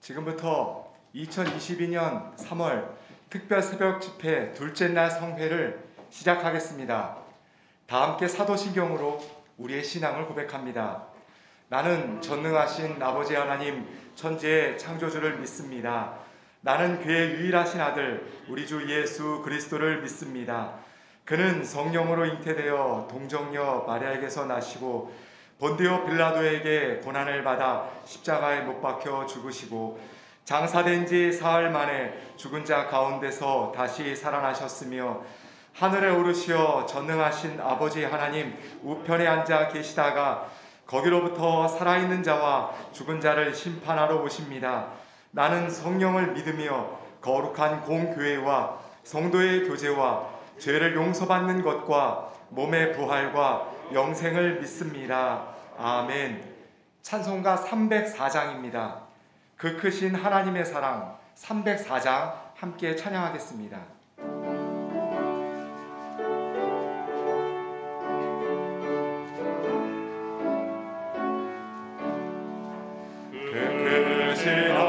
지금부터 2022년 3월 특별 새벽 집회 둘째 날 성회를 시작하겠습니다. 다 함께 사도신경으로 우리의 신앙을 고백합니다. 나는 전능하신 아버지 하나님 천지의 창조주를 믿습니다. 나는 그의 유일하신 아들 우리 주 예수 그리스도를 믿습니다. 그는 성령으로 잉태되어 동정녀 마리아에게서 나시고 본디오 빌라도에게 고난을 받아 십자가에 못 박혀 죽으시고 장사된 지 사흘 만에 죽은 자 가운데서 다시 살아나셨으며 하늘에 오르시어 전능하신 아버지 하나님 우편에 앉아 계시다가 거기로부터 살아있는 자와 죽은 자를 심판하러 오십니다. 나는 성령을 믿으며 거룩한 공교회와 성도의 교제와 죄를 용서받는 것과 몸의 부활과 영생을 믿습니다. 아멘. 찬송가 304장입니다. 그 크신 하나님의 사랑 304장 함께 찬양하겠습니다. 그 크신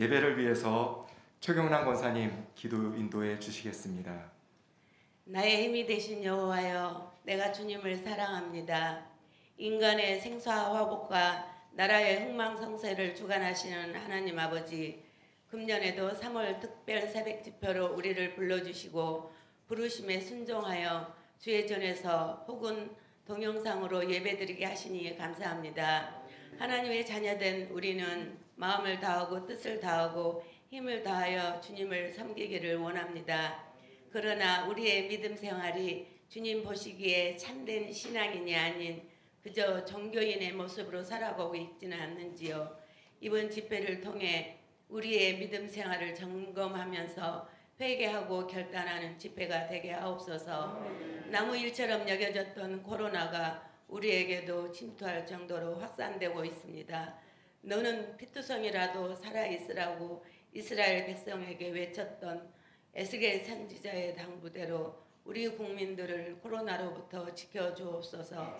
예배를 위해서 최경란 권사님 기도 인도해 주시겠습니다. 나의 힘이 되신 여호와여, 내가 주님을 사랑합니다. 인간의 생사와 화복과 나라의 흥망성쇠를 주관하시는 하나님 아버지, 금년에도 3월 특별 새벽 집회로 우리를 불러주시고 부르심에 순종하여 주의 전에서 혹은 동영상으로 예배드리게 하시니 감사합니다. 하나님의 자녀된 우리는 마음을 다하고 뜻을 다하고 힘을 다하여 주님을 섬기기를 원합니다. 그러나 우리의 믿음 생활이 주님 보시기에 참된 신앙인이 아닌 그저 종교인의 모습으로 살아가고 있지는 않는지요. 이번 집회를 통해 우리의 믿음 생활을 점검하면서 회개하고 결단하는 집회가 되게 하옵소서. 나무 일처럼 여겨졌던 코로나가 우리에게도 침투할 정도로 확산되고 있습니다. 너는 피투성이라도 살아있으라고 이스라엘 백성에게 외쳤던 에스겔 선지자의 당부대로 우리 국민들을 코로나로부터 지켜주옵소서.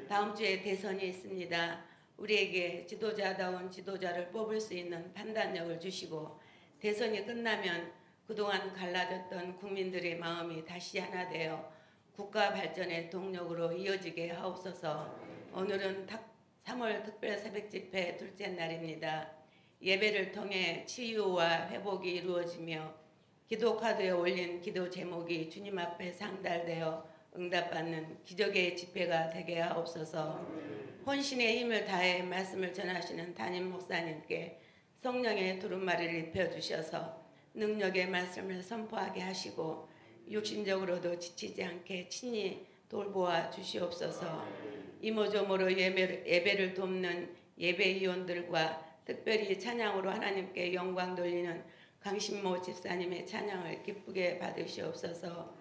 다음 주에 대선이 있습니다. 우리에게 지도자다운 지도자를 뽑을 수 있는 판단력을 주시고 대선이 끝나면 그동안 갈라졌던 국민들의 마음이 다시 하나 되어 국가 발전의 동력으로 이어지게 하옵소서. 오늘은 3월 특별 새벽 집회 둘째 날입니다. 예배를 통해 치유와 회복이 이루어지며 기도 카드에 올린 기도 제목이 주님 앞에 상달되어 응답받는 기적의 집회가 되게 하옵소서. 혼신의 힘을 다해 말씀을 전하시는 담임 목사님께 성령의 두루마리를 입혀주셔서 능력의 말씀을 선포하게 하시고 육신적으로도 지치지 않게 친히 돌보아 주시옵소서. 이모저모로 예배를 돕는 예배위원들과 특별히 찬양으로 하나님께 영광 돌리는 강신모 집사님의 찬양을 기쁘게 받으시옵소서.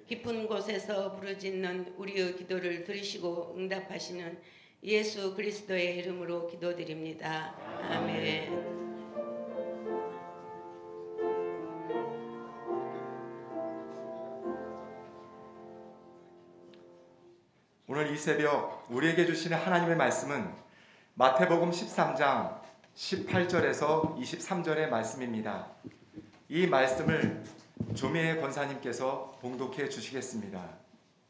깊은 곳에서 부르짖는 우리의 기도를 들으시고 응답하시는 예수 그리스도의 이름으로 기도드립니다. 아멘. 오늘 이 새벽 우리에게 주시는 하나님의 말씀은 마태복음 13장 18절에서 23절의 말씀입니다. 이 말씀을 조미애 권사님께서 봉독해 주시겠습니다.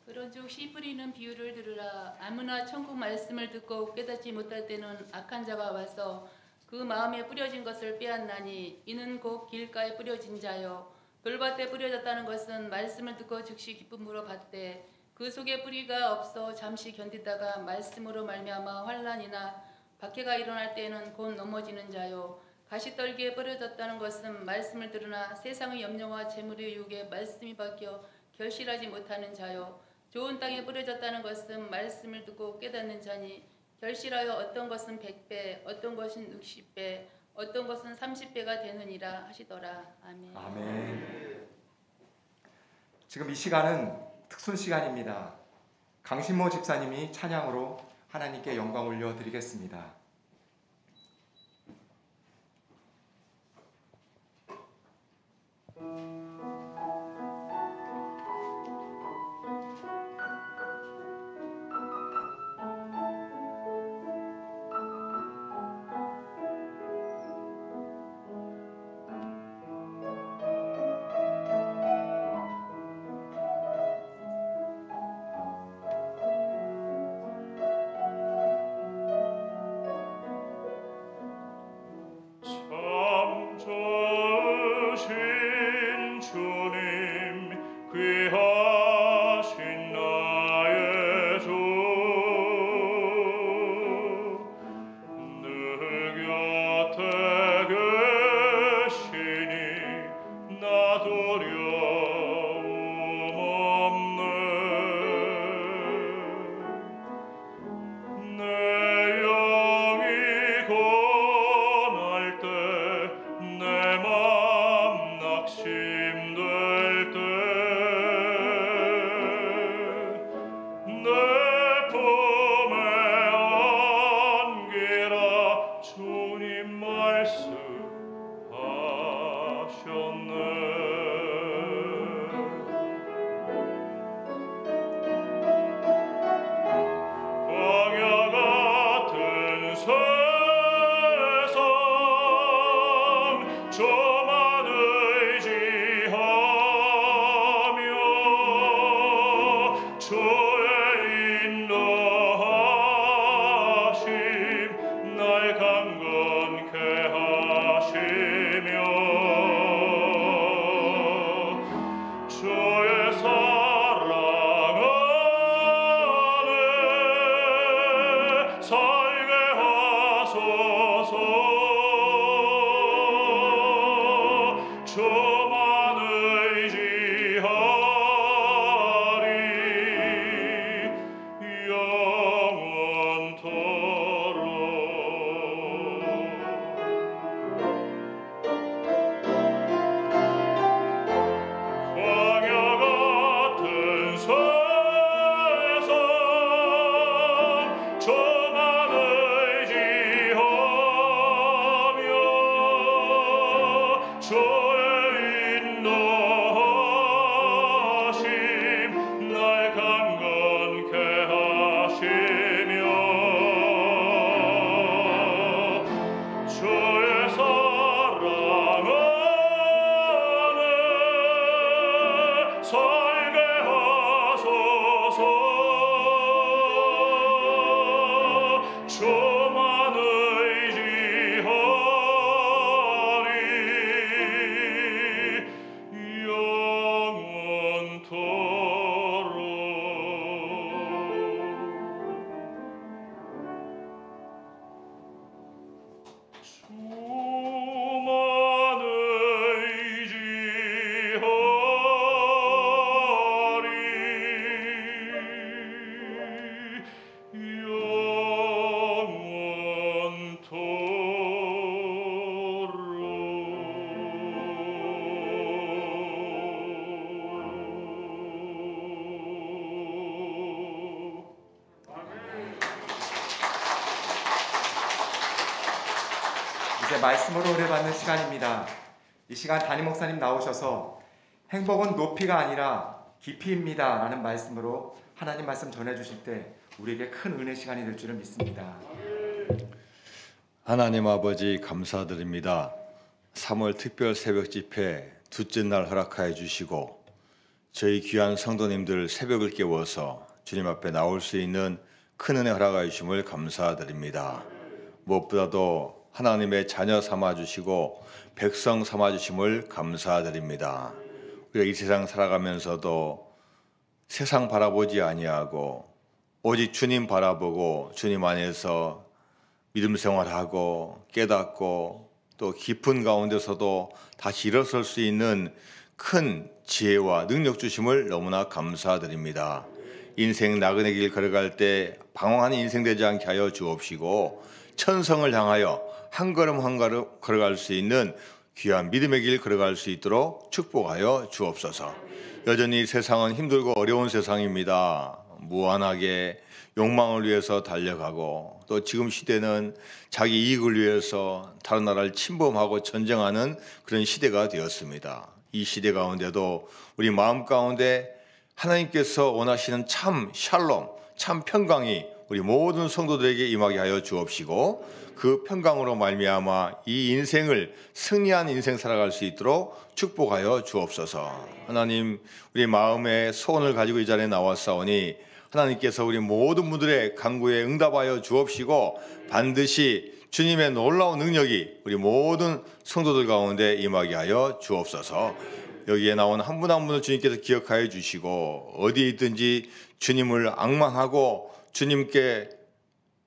그런즉 씨 뿌리는 비유를 들으라. 아무나 천국 말씀을 듣고 깨닫지 못할 때는 악한 자가 와서 그 마음에 뿌려진 것을 빼앗나니 이는 곧 길가에 뿌려진 자요 돌밭에 뿌려졌다는 것은 말씀을 듣고 즉시 기쁨으로 받되 그 속에 뿌리가 없어 잠시 견디다가 말씀으로 말미암아 환난이나 박해가 일어날 때에는 곧 넘어지는 자요 가시떨기에 뿌려졌다는 것은 말씀을 들으나 세상의 염려와 재물의 유혹에 말씀이 바뀌어 결실하지 못하는 자요 좋은 땅에 뿌려졌다는 것은 말씀을 듣고 깨닫는 자니 결실하여 어떤 것은 100배 어떤 것은 60배 어떤 것은 30배가 되느니라 하시더라. 아멘. 아멘. 지금 이 시간은 특순 시간입니다. 강신모 집사님이 찬양으로 하나님께 영광 올려드리겠습니다. 살게 하소서. 저만 의지하리 영원토록. 주만 의지하리 영원토록. 이제 말씀으로 은혜받는 시간입니다. 이 시간 담임 목사님 나오셔서 행복은 높이가 아니라 깊이입니다 라는 말씀으로 하나님 말씀 전해주실 때 우리에게 큰 은혜 시간이 될 줄을 믿습니다. 하나님 아버지 감사드립니다. 3월 특별 새벽 집회 둘째 날 허락하여 주시고 저희 귀한 성도님들 새벽을 깨워서 주님 앞에 나올 수 있는 큰 은혜 허락하여 주심을 감사드립니다. 무엇보다도 하나님의 자녀 삼아주시고 백성 삼아주심을 감사드립니다. 우리가 이 세상 살아가면서도 세상 바라보지 아니하고 오직 주님 바라보고 주님 안에서 믿음 생활하고 깨닫고 또 깊은 가운데서도 다시 일어설 수 있는 큰 지혜와 능력 주심을 너무나 감사드립니다. 인생 나그네 길 걸어갈 때 방황하는 인생 되지 않게 하여 주옵시고 천성을 향하여 한 걸음 한 걸음 걸어갈 수 있는 귀한 믿음의 길 걸어갈 수 있도록 축복하여 주옵소서. 여전히 세상은 힘들고 어려운 세상입니다. 무한하게 욕망을 위해서 달려가고 또 지금 시대는 자기 이익을 위해서 다른 나라를 침범하고 전쟁하는 그런 시대가 되었습니다. 이 시대 가운데도 우리 마음 가운데 하나님께서 원하시는 참 샬롬, 참 평강이 우리 모든 성도들에게 임하게 하여 주옵시고 그 평강으로 말미암아 이 인생을 승리한 인생 살아갈 수 있도록 축복하여 주옵소서. 하나님, 우리 마음의 소원을 가지고 이 자리에 나왔사오니 하나님께서 우리 모든 분들의 간구에 응답하여 주옵시고 반드시 주님의 놀라운 능력이 우리 모든 성도들 가운데 임하게 하여 주옵소서. 여기에 나온 한 분 한 분을 주님께서 기억하여 주시고 어디에 있든지 주님을 앙망하고 주님께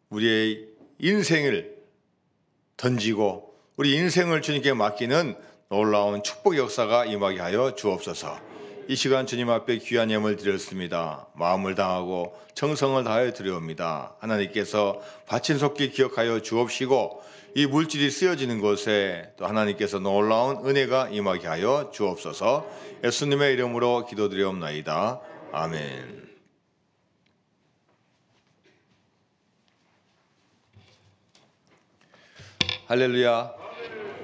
우리의 인생을 던지고 우리 인생을 주님께 맡기는 놀라운 축복 역사가 임하게 하여 주옵소서. 이 시간 주님 앞에 귀한 예물 드렸습니다. 마음을 다하고 정성을 다하여 드려옵니다. 하나님께서 바친 속기 기억하여 주옵시고 이 물질이 쓰여지는 곳에 또 하나님께서 놀라운 은혜가 임하게 하여 주옵소서. 예수님의 이름으로 기도드리옵나이다. 아멘. 할렐루야.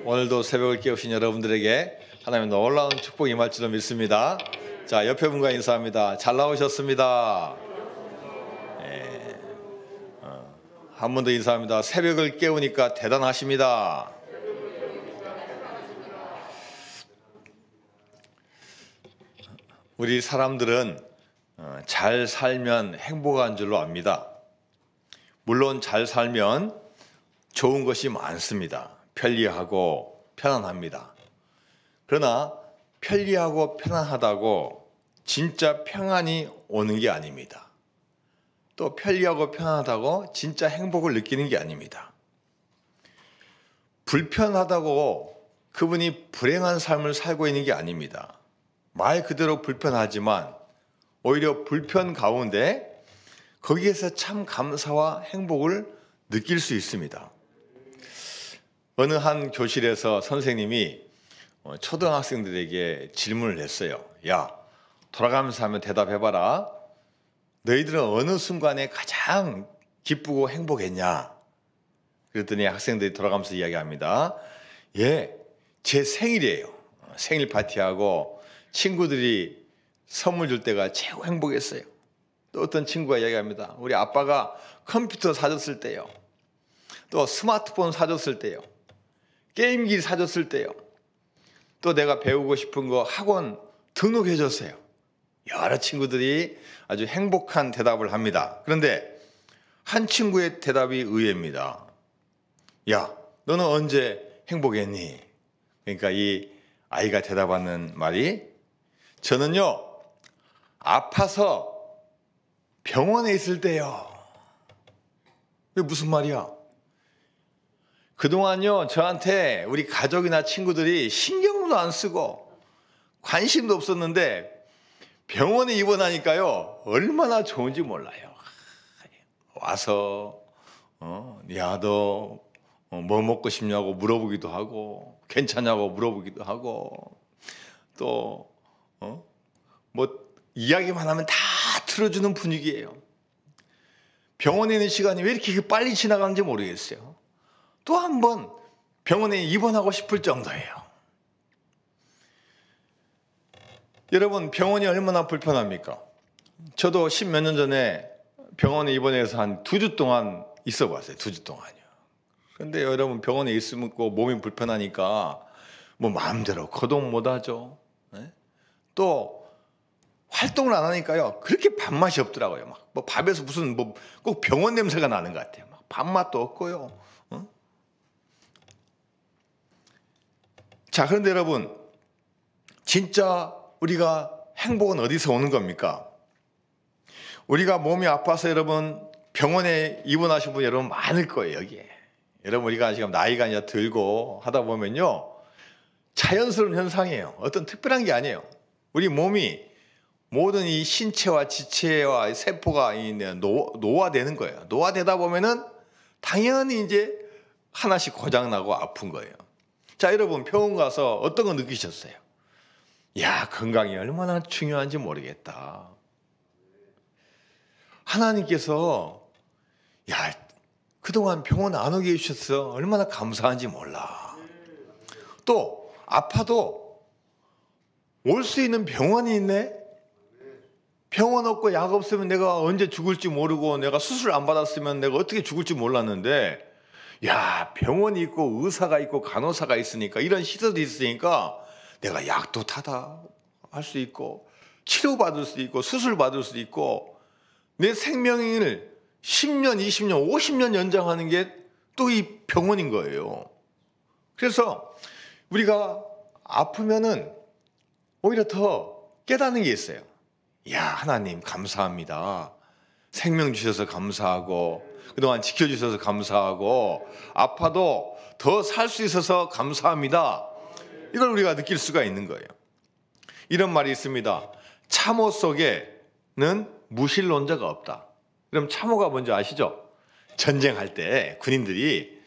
오늘도 새벽을 깨우신 여러분들에게 하나님의 놀라운 축복이 임할 줄로 믿습니다. 자, 옆에 분과 인사합니다. 잘 나오셨습니다. 네. 한 번 더 인사합니다. 새벽을 깨우니까 대단하십니다. 우리 사람들은 잘 살면 행복한 줄로 압니다. 물론 잘 살면 좋은 것이 많습니다. 편리하고 편안합니다. 그러나 편리하고 편안하다고 진짜 평안이 오는 게 아닙니다. 또 편리하고 편안하다고 진짜 행복을 느끼는 게 아닙니다. 불편하다고 그분이 불행한 삶을 살고 있는 게 아닙니다. 말 그대로 불편하지만 오히려 불편 가운데 거기에서 참 감사와 행복을 느낄 수 있습니다. 어느 한 교실에서 선생님이 초등학생들에게 질문을 했어요. 야, 돌아가면서 하면 대답해봐라. 너희들은 어느 순간에 가장 기쁘고 행복했냐? 그랬더니 학생들이 돌아가면서 이야기합니다. 예, 제 생일이에요. 생일 파티하고 친구들이 선물 줄 때가 최고 행복했어요. 또 어떤 친구가 이야기합니다. 우리 아빠가 컴퓨터 사줬을 때요. 또 스마트폰 사줬을 때요. 게임기 사줬을 때요. 또 내가 배우고 싶은 거 학원 등록해줬어요. 여러 친구들이 아주 행복한 대답을 합니다. 그런데 한 친구의 대답이 의외입니다. 야, 너는 언제 행복했니? 그러니까 이 아이가 대답하는 말이, 저는요, 아파서 병원에 있을 때요. 이게 무슨 말이야? 그동안요, 저한테 우리 가족이나 친구들이 신경도 안 쓰고 관심도 없었는데 병원에 입원하니까요, 얼마나 좋은지 몰라요. 와서 야, 너 뭐 먹고 싶냐고 물어보기도 하고, 괜찮냐고 물어보기도 하고, 또 뭐 이야기만 하면 다 들어주는 분위기예요. 병원에 있는 시간이 왜 이렇게 빨리 지나가는지 모르겠어요. 또 한 번 병원에 입원하고 싶을 정도예요. 여러분, 병원이 얼마나 불편합니까? 저도 10몇 년 전에 병원에 입원해서 한 2주 동안 있어 봤어요. 2주 동안요. 그런데 여러분, 병원에 있으면 몸이 불편하니까 뭐 마음대로 거동 못 하죠. 네? 또 활동을 안 하니까요, 그렇게 밥맛이 없더라고요. 막 뭐 밥에서 무슨 뭐 꼭 병원 냄새가 나는 것 같아요. 막 밥맛도 없고요. 자, 그런데 여러분, 진짜 우리가 행복은 어디서 오는 겁니까? 우리가 몸이 아파서 여러분 병원에 입원하신 분 여러분 많을 거예요, 여기에. 여러분, 우리가 지금 나이가 이제 들고 하다 보면요, 자연스러운 현상이에요. 어떤 특별한 게 아니에요. 우리 몸이 모든 이 신체와 지체와 세포가 노화되는 거예요. 노화되다 보면은 당연히 이제 하나씩 고장나고 아픈 거예요. 자, 여러분, 병원 가서 어떤 거 느끼셨어요? 야, 건강이 얼마나 중요한지 모르겠다. 하나님께서 야, 그동안 병원 안 오게 해주셔서 얼마나 감사한지 몰라. 또 아파도 올 수 있는 병원이 있네. 병원 없고 약 없으면 내가 언제 죽을지 모르고, 내가 수술 안 받았으면 내가 어떻게 죽을지 몰랐는데, 야, 병원이 있고 의사가 있고 간호사가 있으니까, 이런 시설이 있으니까 내가 약도 타다 할 수 있고, 치료받을 수 있고, 수술 받을 수 있고, 내 생명을 10년, 20년, 50년 연장하는 게 또 이 병원인 거예요. 그래서 우리가 아프면은 오히려 더 깨닫는 게 있어요. 야, 하나님 감사합니다. 생명 주셔서 감사하고, 그동안 지켜주셔서 감사하고, 아파도 더 살 수 있어서 감사합니다. 이걸 우리가 느낄 수가 있는 거예요. 이런 말이 있습니다. 참호 속에는 무신론자가 없다. 그럼 참호가 뭔지 아시죠? 전쟁할 때 군인들이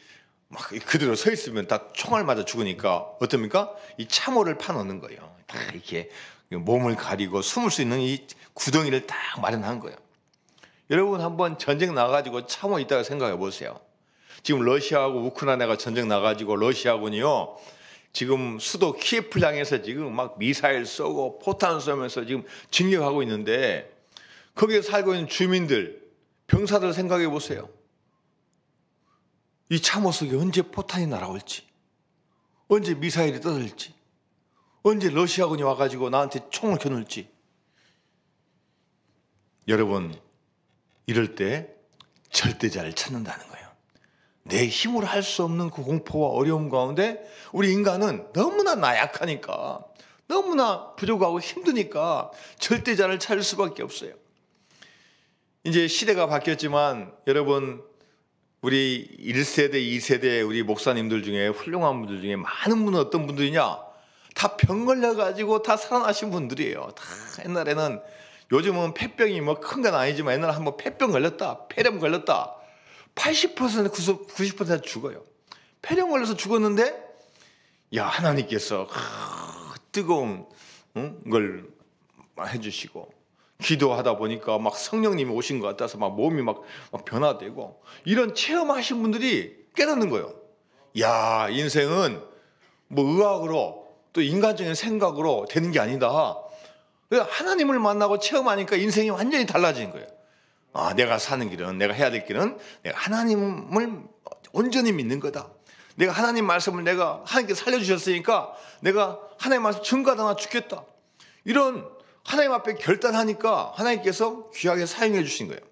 막 그대로 서 있으면 다 총알 맞아 죽으니까 어떻습니까? 이 참호를 파놓는 거예요. 다 이렇게 몸을 가리고 숨을 수 있는 이 구덩이를 딱 마련한 거예요. 여러분, 한번 전쟁 나가지고 참호 있다가 생각해 보세요. 지금 러시아하고 우크라이나가 전쟁 나가지고 러시아군이요, 지금 수도 키예프를 향해서 지금 막 미사일 쏘고 포탄 쏘면서 지금 진격하고 있는데, 거기에 살고 있는 주민들, 병사들 생각해 보세요. 이 참호 속에 언제 포탄이 날아올지, 언제 미사일이 떠들지, 언제 러시아군이 와가지고 나한테 총을 겨눌지. 여러분, 이럴 때 절대자를 찾는다는 거예요. 내 힘으로 할 수 없는 그 공포와 어려움 가운데 우리 인간은 너무나 나약하니까, 너무나 부족하고 힘드니까 절대자를 찾을 수밖에 없어요. 이제 시대가 바뀌었지만 여러분, 우리 1세대, 2세대 우리 목사님들 중에 훌륭한 분들 중에 많은 분은 어떤 분들이냐? 다 병 걸려가지고 다 살아나신 분들이에요. 다 옛날에는, 요즘은 폐병이 뭐 큰 건 아니지만 옛날에 한번 폐병 걸렸다, 폐렴 걸렸다, 80%, 90% 죽어요. 폐렴 걸려서 죽었는데, 야, 하나님께서 뜨거운 걸 해주시고, 기도하다 보니까 막 성령님이 오신 것 같아서 막 몸이 막 변화되고, 이런 체험하신 분들이 깨닫는 거예요. 야, 인생은 뭐 의학으로 또 인간적인 생각으로 되는 게 아니다. 하나님을 만나고 체험하니까 인생이 완전히 달라지는 거예요. 아, 내가 사는 길은, 내가 해야 될 길은 내가 하나님을 온전히 믿는 거다. 내가 하나님 말씀을 내가 하나님께 살려주셨으니까 내가 하나님 말씀 증거하다 죽겠다. 이런 하나님 앞에 결단하니까 하나님께서 귀하게 사용해 주신 거예요.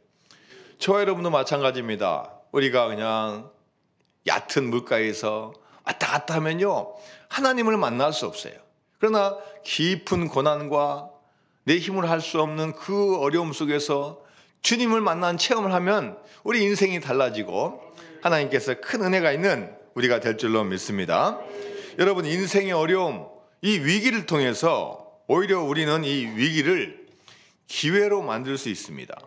저와 여러분도 마찬가지입니다. 우리가 그냥 얕은 물가에서 왔다 갔다 하면요, 하나님을 만날 수 없어요. 그러나 깊은 고난과 내 힘으로 할 수 없는 그 어려움 속에서 주님을 만난 체험을 하면 우리 인생이 달라지고 하나님께서 큰 은혜가 있는 우리가 될 줄로 믿습니다. 여러분, 인생의 어려움, 이 위기를 통해서 오히려 우리는 이 위기를 기회로 만들 수 있습니다.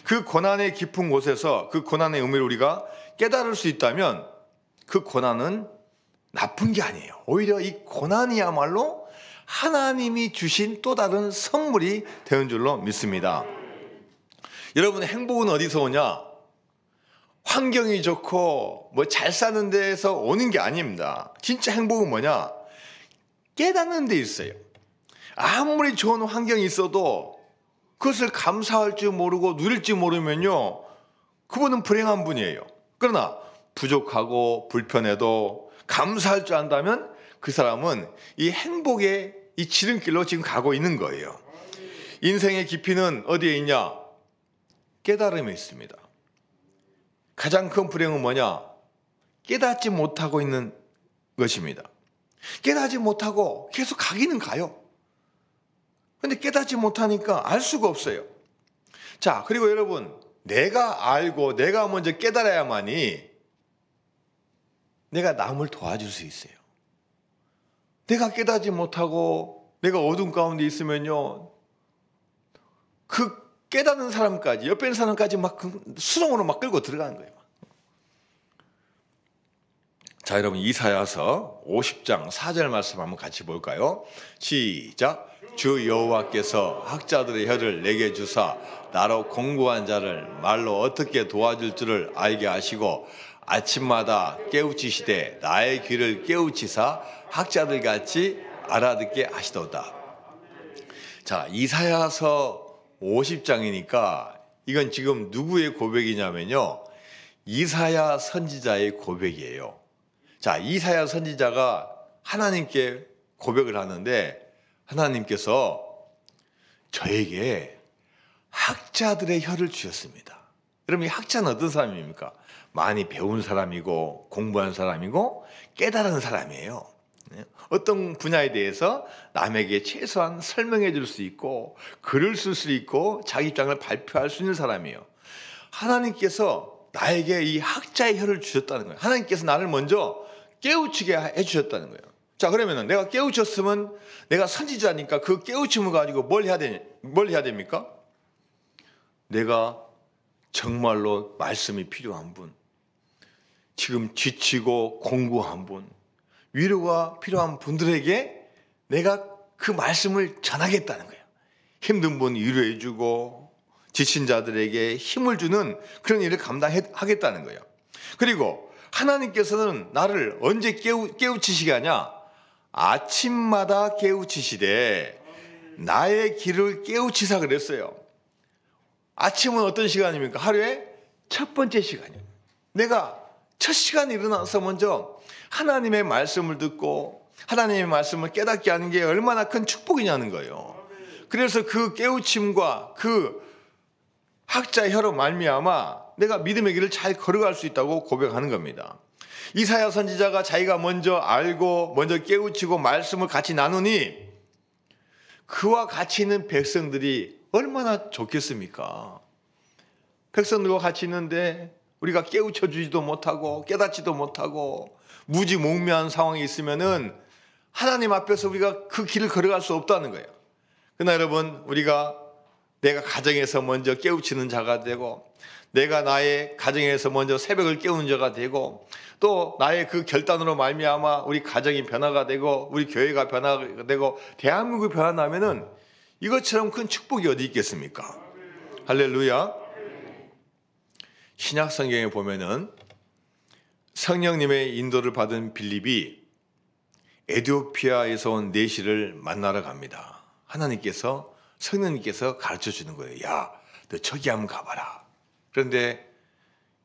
그 고난의 깊은 곳에서 그 고난의 의미를 우리가 깨달을 수 있다면 그 고난은 나쁜 게 아니에요. 오히려 이 고난이야말로 하나님이 주신 또 다른 선물이 되는 줄로 믿습니다. 여러분, 행복은 어디서 오냐? 환경이 좋고 뭐 잘 사는 데에서 오는 게 아닙니다. 진짜 행복은 뭐냐? 깨닫는 데 있어요. 아무리 좋은 환경이 있어도 그것을 감사할 줄 모르고 누릴 줄 모르면요, 그분은 불행한 분이에요. 그러나 부족하고 불편해도 감사할 줄 안다면 그 사람은 이 행복의 이 지름길로 지금 가고 있는 거예요. 인생의 깊이는 어디에 있냐? 깨달음에 있습니다. 가장 큰 불행은 뭐냐? 깨닫지 못하고 있는 것입니다. 깨닫지 못하고 계속 가기는 가요. 근데 깨닫지 못하니까 알 수가 없어요. 자, 그리고 여러분, 내가 알고 내가 먼저 깨달아야만이 내가 남을 도와줄 수 있어요. 내가 깨닫지 못하고 내가 어둠 가운데 있으면요, 그 깨닫는 사람까지, 옆에 있는 사람까지 막 수렁으로 막 끌고 들어가는 거예요. 자, 여러분, 이사야서 50장 4절 말씀 한번 같이 볼까요? 시작. 주 여호와께서 학자들의 혀를 내게 주사 나로 공부한 자를 말로 어떻게 도와줄 줄을 알게 하시고 아침마다 깨우치시되 나의 귀를 깨우치사 학자들 같이 알아듣게 하시도다. 자, 이사야서 50장이니까 이건 지금 누구의 고백이냐면요, 이사야 선지자의 고백이에요. 자, 이사야 선지자가 하나님께 고백을 하는데 하나님께서 저에게 학자들의 혀를 주셨습니다. 여러분, 이 학자는 어떤 사람입니까? 많이 배운 사람이고 공부한 사람이고 깨달은 사람이에요. 어떤 분야에 대해서 남에게 최소한 설명해 줄 수 있고 글을 쓸 수 있고 자기 입장을 발표할 수 있는 사람이에요. 하나님께서 나에게 이 학자의 혀를 주셨다는 거예요. 하나님께서 나를 먼저 깨우치게 해주셨다는 거예요. 자, 그러면 내가 깨우쳤으면 내가 선지자니까 그 깨우침을 가지고 뭘 해야 됩니까? 내가 정말로 말씀이 필요한 분, 지금 지치고 공고한 분, 위로가 필요한 분들에게 내가 그 말씀을 전하겠다는 거예요. 힘든 분 위로해주고 지친 자들에게 힘을 주는 그런 일을 감당하겠다는 거예요. 그리고 하나님께서는 나를 언제 깨우치시게 하냐? 아침마다 깨우치시되 나의 길을 깨우치사 그랬어요. 아침은 어떤 시간입니까? 하루의 첫 번째 시간이에요. 내가 첫 시간에 일어나서 먼저 하나님의 말씀을 듣고 하나님의 말씀을 깨닫게 하는 게 얼마나 큰 축복이냐는 거예요. 그래서 그 깨우침과 그 학자의 혀로 말미암아 내가 믿음의 길을 잘 걸어갈 수 있다고 고백하는 겁니다. 이사야 선지자가 자기가 먼저 알고 먼저 깨우치고 말씀을 같이 나누니 그와 같이 있는 백성들이 얼마나 좋겠습니까? 백성들과 같이 있는데 우리가 깨우쳐 주지도 못하고 깨닫지도 못하고 무지몽매한 상황이 있으면은 하나님 앞에서 우리가 그 길을 걸어갈 수 없다는 거예요. 그러나 여러분, 내가 가정에서 먼저 깨우치는 자가 되고 내가 나의 가정에서 먼저 새벽을 깨우는 자가 되고 또 나의 그 결단으로 말미암아 우리 가정이 변화가 되고 우리 교회가 변화가 되고 대한민국이 변화나면은 이것처럼 큰 축복이 어디 있겠습니까? 할렐루야. 신약 성경에 보면은 성령님의 인도를 받은 빌립이 에티오피아에서 온 내시를 만나러 갑니다. 하나님께서 성령님께서 가르쳐 주는 거예요. 야, 너 저기 한번 가봐라. 그런데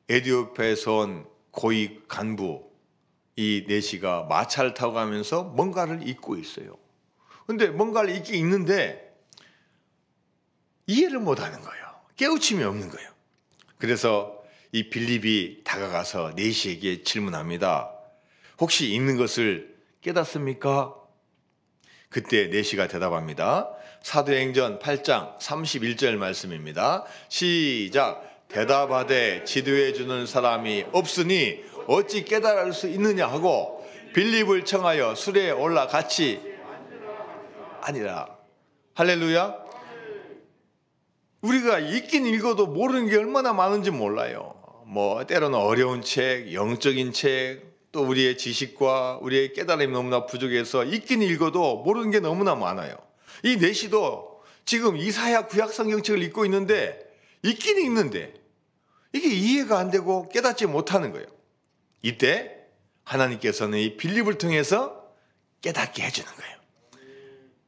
에티오피아에서 온 고위 간부 이 내시가 마차를 타고 가면서 뭔가를 읽고 있어요. 그런데 뭔가를 읽기 읽는데 이해를 못하는 거예요. 깨우침이 없는 거예요. 그래서 이 빌립이 다가가서 내시에게 질문합니다. 혹시 읽는 것을 깨닫습니까? 그때 내시가 대답합니다. 사도행전 8장 31절 말씀입니다. 시작. 대답하되 지도해 주는 사람이 없으니 어찌 깨달을 수 있느냐 하고 빌립을 청하여 수레에 올라 같이 아니라. 할렐루야. 우리가 읽긴 읽어도 모르는 게 얼마나 많은지 몰라요. 뭐 때로는 어려운 책, 영적인 책, 또 우리의 지식과 우리의 깨달음이 너무나 부족해서 읽긴 읽어도 모르는 게 너무나 많아요. 이 내시도 지금 이사야 구약 성경책을 읽고 있는데 읽긴 읽는데 이게 이해가 안 되고 깨닫지 못하는 거예요. 이때 하나님께서는 이 빌립을 통해서 깨닫게 해주는 거예요.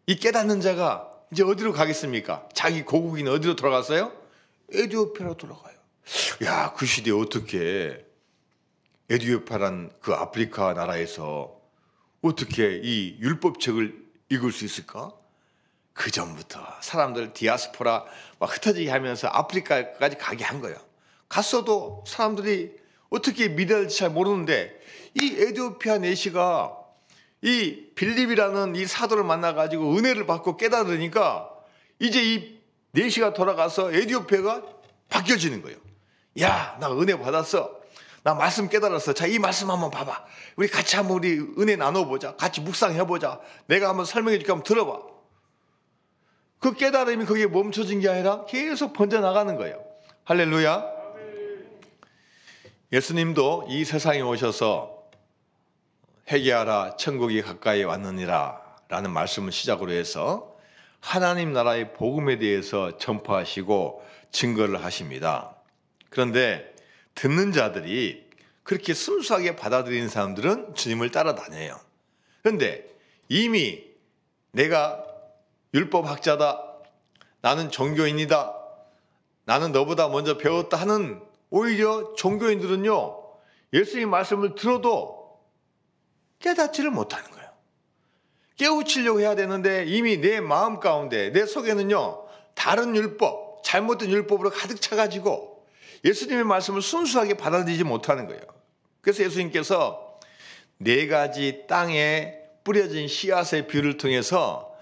이 깨닫는 자가 이제 어디로 가겠습니까? 자기 고국인 어디로 돌아갔어요? 에티오피아로 돌아가요. 야, 그 시대에 어떻게 에티오피아란 그 아프리카 나라에서 어떻게 이 율법책을 읽을 수 있을까? 그 전부터 사람들 디아스포라 막 흩어지게 하면서 아프리카까지 가게 한 거예요. 갔어도 사람들이 어떻게 믿어야 할지 잘 모르는데 이 에티오피아 내시가 이 빌립이라는 이 사도를 만나가지고 은혜를 받고 깨달으니까 이제 이 내시가 돌아가서 에티오피아가 바뀌어지는 거예요. 야, 나 은혜 받았어. 나 말씀 깨달았어. 자, 이 말씀 한번 봐봐. 우리 같이 한번 우리 은혜 나눠보자. 같이 묵상해보자. 내가 한번 설명해 줄게. 한번 들어봐. 그 깨달음이 거기에 멈춰진 게 아니라 계속 번져나가는 거예요. 할렐루야. 예수님도 이 세상에 오셔서 회개하라 천국이 가까이 왔느니라 라는 말씀을 시작으로 해서 하나님 나라의 복음에 대해서 전파하시고 증거를 하십니다. 그런데 듣는 자들이 그렇게 순수하게 받아들이는 사람들은 주님을 따라다녀요. 그런데 이미 내가 율법학자다, 나는 종교인이다, 나는 너보다 먼저 배웠다 하는 오히려 종교인들은요, 예수님 말씀을 들어도 깨닫지를 못하는 거예요. 깨우치려고 해야 되는데 이미 내 마음 가운데 내 속에는요, 다른 율법, 잘못된 율법으로 가득 차가지고 예수님의 말씀을 순수하게 받아들이지 못하는 거예요. 그래서 예수님께서 4가지 땅에 뿌려진 씨앗의 비유를 통해서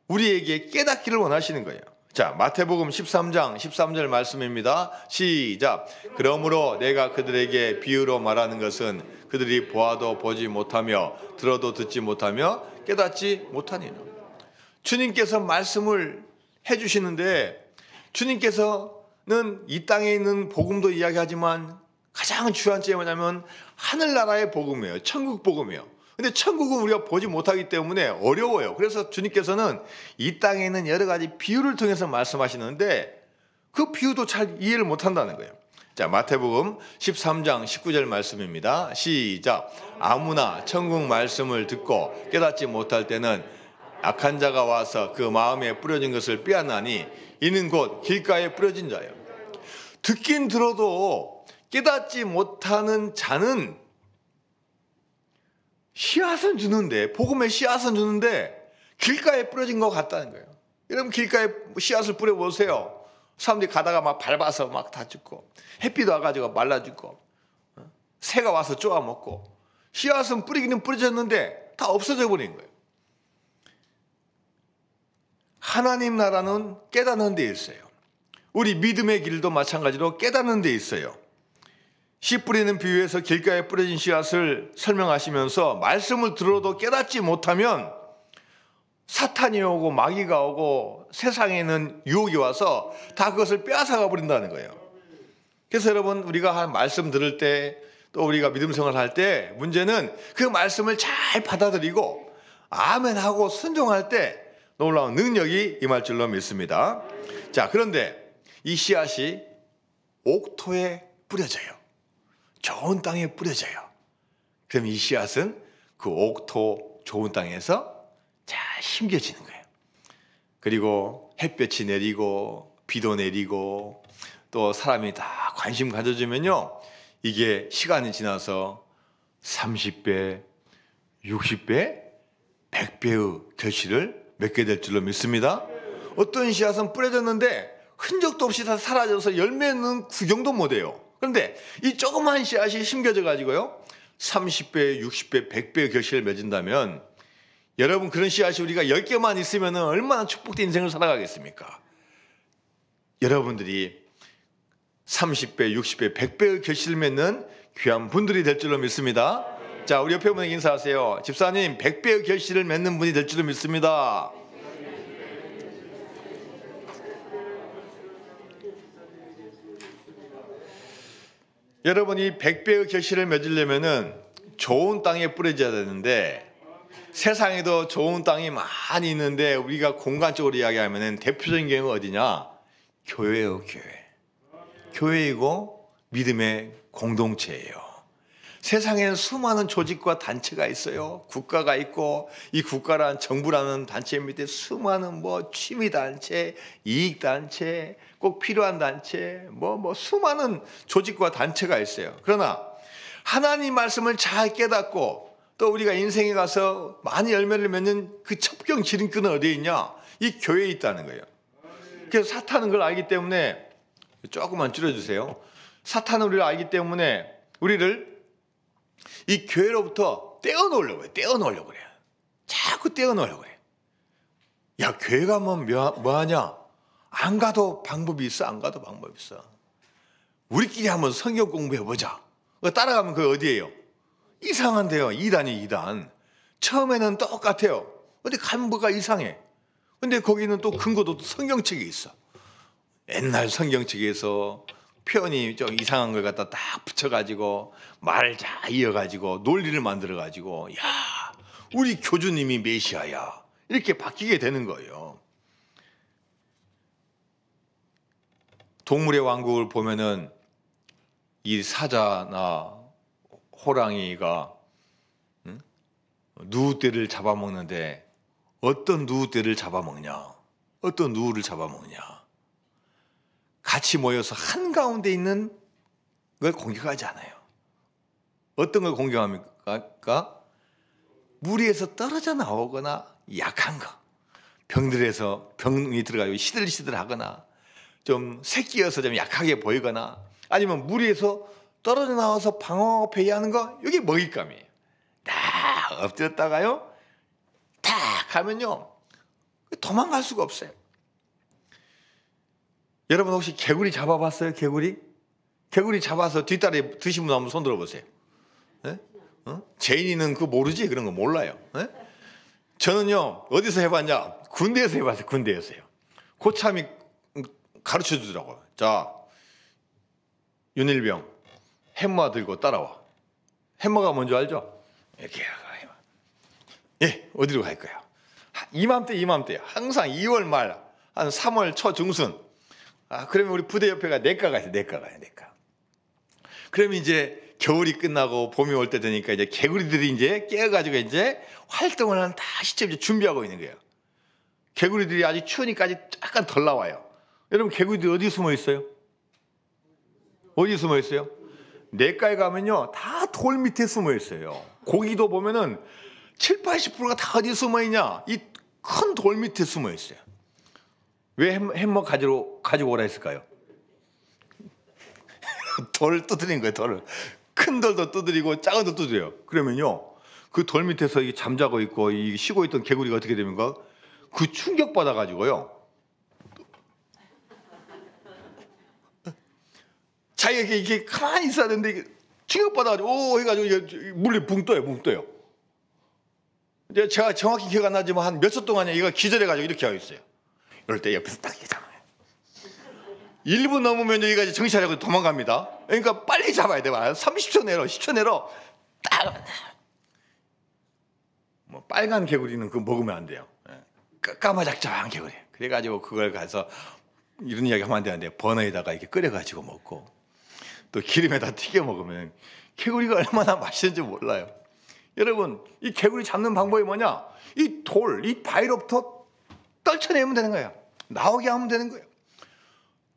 우리에게 깨닫기를 원하시는 거예요. 자, 마태복음 13장 13절 말씀입니다. 시작. 그러므로 내가 그들에게 비유로 말하는 것은 그들이 보아도 보지 못하며 들어도 듣지 못하며 깨닫지 못하니라. 주님께서 말씀을 해주시는데 주님께서는 이 땅에 있는 복음도 이야기하지만 가장 중요한 점이 뭐냐면 하늘나라의 복음이에요. 천국 복음이에요. 근데 천국은 우리가 보지 못하기 때문에 어려워요. 그래서 주님께서는 이 땅에 있는 여러 가지 비유를 통해서 말씀하시는데 그 비유도 잘 이해를 못한다는 거예요. 자, 마태복음 13장 19절 말씀입니다. 시작. 아무나 천국 말씀을 듣고 깨닫지 못할 때는 악한 자가 와서 그 마음에 뿌려진 것을 빼앗나니 이는 곧 길가에 뿌려진 자예요. 듣긴 들어도 깨닫지 못하는 자는 씨앗은 주는데, 복음의 씨앗은 주는데 길가에 뿌려진 것 같다는 거예요. 여러분 길가에 씨앗을 뿌려보세요. 사람들이 가다가 막 밟아서 막 다 죽고, 햇빛 와가지고 말라 죽고, 새가 와서 쪼아 먹고, 씨앗은 뿌리기는 뿌려졌는데 다 없어져 버린 거예요. 하나님 나라는 깨닫는 데 있어요. 우리 믿음의 길도 마찬가지로 깨닫는 데 있어요. 씨 뿌리는 비유에서 길가에 뿌려진 씨앗을 설명하시면서 말씀을 들어도 깨닫지 못하면 사탄이 오고 마귀가 오고 세상에 있는 유혹이 와서 다 그것을 빼앗아가 버린다는 거예요. 그래서 여러분 우리가 한 말씀 들을 때 또 우리가 믿음 생활할 때 문제는 그 말씀을 잘 받아들이고 아멘하고 순종할 때 놀라운 능력이 임할 줄로 믿습니다. 자, 그런데 이 씨앗이 옥토에 뿌려져요. 좋은 땅에 뿌려져요. 그럼 이 씨앗은 그 옥토 좋은 땅에서 잘 심겨지는 거예요. 그리고 햇볕이 내리고 비도 내리고 또 사람이 다 관심 가져주면요, 이게 시간이 지나서 30배, 60배, 100배의 결실을 맺게 될 줄로 믿습니다. 어떤 씨앗은 뿌려졌는데 흔적도 없이 다 사라져서 열매는 구경도 못해요. 그런데 이 조그만 씨앗이 심겨져 가지고요 30배, 60배, 100배의 결실을 맺은다면 여러분 그런 씨앗이 우리가 10개만 있으면 얼마나 축복된 인생을 살아가겠습니까? 여러분들이 30배, 60배, 100배의 결실을 맺는 귀한 분들이 될 줄로 믿습니다. 자, 우리 옆에 분에게 인사하세요. 집사님, 100배의 결실을 맺는 분이 될 줄로 믿습니다. 여러분이 100배의 결실을 맺으려면은 좋은 땅에 뿌려져야 되는데 세상에도 좋은 땅이 많이 있는데 우리가 공간적으로 이야기하면은 대표적인 경우가 어디냐? 교회예요, 교회. 교회이고 믿음의 공동체예요. 세상에는 수많은 조직과 단체가 있어요. 국가가 있고 이 국가란 정부라는 단체 밑에 수많은 취미단체, 이익단체, 꼭 필요한 단체, 수많은 조직과 단체가 있어요. 그러나 하나님 말씀을 잘 깨닫고 또 우리가 인생에 가서 많이 열매를 맺는 그 첩경 지름길은 어디에 있냐? 이 교회에 있다는 거예요. 그래서 사탄은 그걸 알기 때문에 조금만 줄여주세요. 사탄은 우리를 알기 때문에 우리를 이 교회로부터 떼어놓으려고 해요. 떼어놓으려고 그래요. 자꾸 떼어놓으려고 해요. 야, 교회 가면 뭐하냐? 안 가도 방법이 있어. 안 가도 방법이 있어. 우리끼리 한번 성경 공부해보자. 따라가면 그게 어디예요? 이상한데요. 2단이 2단. 처음에는 똑같아요. 근데 간부가 이상해. 근데 거기는 또 근거도 성경책에 있어. 옛날 성경책에서 표현이 좀 이상한 걸 갖다 딱 붙여가지고 말을 잘 이어가지고 논리를 만들어가지고 야, 우리 교주님이 메시아야. 이렇게 바뀌게 되는 거예요. 동물의 왕국을 보면은 이 사자나 호랑이가 누우떼를 잡아먹는데 어떤 누우떼를 잡아먹냐? 어떤 누우를 잡아먹냐? 같이 모여서 한가운데 있는 걸 공격하지 않아요. 어떤 걸 공격합니까? 무리에서 떨어져 나오거나 약한 거. 병들에서 병이 들어가지고 시들시들하거나 좀 새끼여서 좀 약하게 보이거나 아니면 무리에서 떨어져 나와서 방어 배회하는 거, 이게 먹잇감이에요. 딱 엎드렸다가요 딱 하면요 도망갈 수가 없어요. 여러분 혹시 개구리 잡아봤어요? 개구리 잡아서 뒷다리 드신 분 한번 손 들어보세요. 네? 제인이는 그거 모르지? 그런 거 몰라요. 네? 저는요 어디서 해봤냐? 군대에서 해봤어요. 군대에서요. 고참이 가르쳐 주더라고요. 자, 윤일병 햄머 들고 따라와. 햄머가 뭔지 알죠? 이렇게 해봐. 예, 어디로 갈 거야? 이맘때야. 항상 2월 말, 한 3월 초 중순. 그러면 우리 부대 옆에가 내과가 있어요. 내과. 그러면 이제 겨울이 끝나고 봄이 올 때 되니까 이제 개구리들이 이제 깨어가지고 이제 활동을 하는 다 시점 이제 준비하고 있는 거예요. 개구리들이 아직 추우니까 아직 약간 덜 나와요. 여러분 개구리들이 어디 숨어 있어요? 어디 숨어 있어요? 내과에 가면요 다 돌 밑에 숨어 있어요. 고기도 보면은 7, 80%가 다 어디 숨어 있냐? 이 큰 돌 밑에 숨어 있어요. 왜 햄머 가지고 오라 했을까요? 돌을 두드린 거예요. 돌을. 큰 돌도 두드리고 작은 돌도 두드려요. 그러면요 그 돌 밑에서 이 잠자고 있고 이 쉬고 있던 개구리가 어떻게 됩니까? 그 충격 받아 가지고요 자기가 이렇게 가만히 있어야 되는데 이게 충격 받아 가지고 오 해가지고 물리 붕 떠요. 이제 제가 정확히 기억 안 나지만 한 몇 초 동안에 얘가 기절해 가지고 이렇게 하고 있어요. 이럴 때 옆에서 딱 이렇게 잡아요. 1분 넘으면 얘가 이제 정신 차리고 도망갑니다. 그러니까 빨리 잡아야 돼요. 30초 내로 10초 내로 딱. 빨간 개구리는 그거 먹으면 안 돼요. 까마작작한 개구리. 그래가지고 그걸 가서 이런 이야기 하면 안 되는데 버너에다가 이렇게 끓여가지고 먹고 또 기름에다 튀겨 먹으면 개구리가 얼마나 맛있는지 몰라요. 여러분 이 개구리 잡는 방법이 뭐냐? 이 돌, 이 바위로부터 떨쳐내면 되는 거예요. 나오게 하면 되는 거예요.